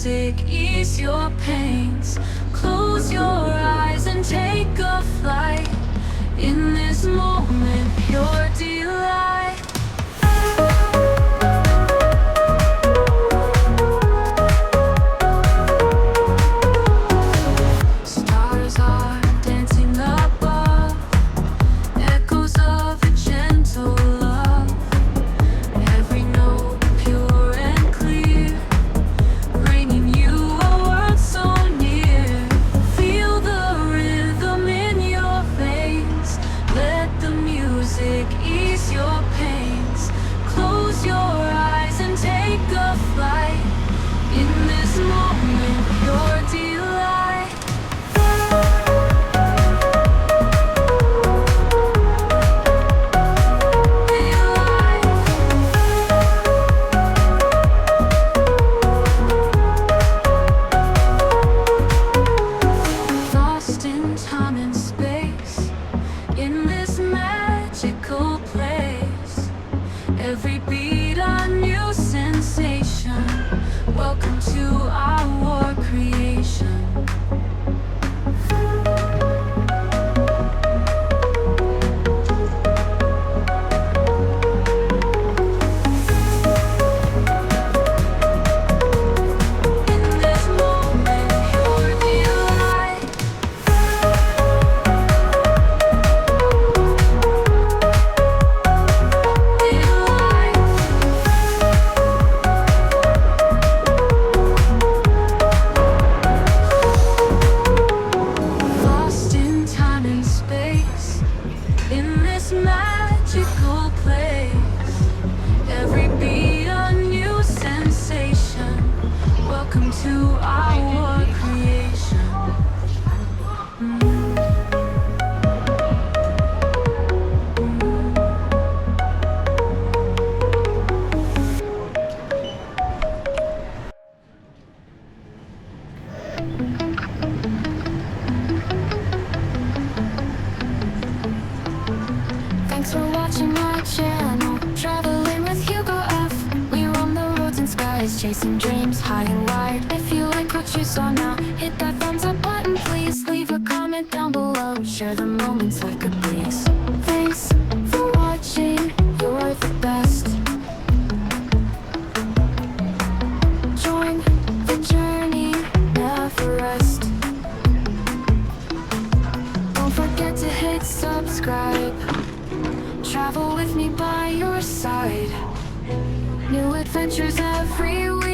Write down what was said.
music ease your pains. Close your eyes and take a flight. In this moment, pure delight. Stars are dancing above, echoes of a gentle love. Every note pure and clear, bringing you a world so near. Feel the rhythm in your veins. Let the music ease your pains. Close your eyes and take a flight. In this moment, pure delight. Lost in time and space, in this magical place. Every beat a new sensation. Welcome to our creation. In this moment, pure delight. Lost in time and space, in this magical place. Every beat a new sensation. Welcome to our creation. Thanks for watching my channel, traveling with HugoF. We roam the roads and skies, chasing dreams high and wide. If you like what you saw now, hit that thumbs up button, please. Leave a comment down below, share the moments like a breeze. Thanks for watching, you're the best. Join the journey, never rest. Don't forget to hit subscribe. Travel with me by your side. New adventures every week.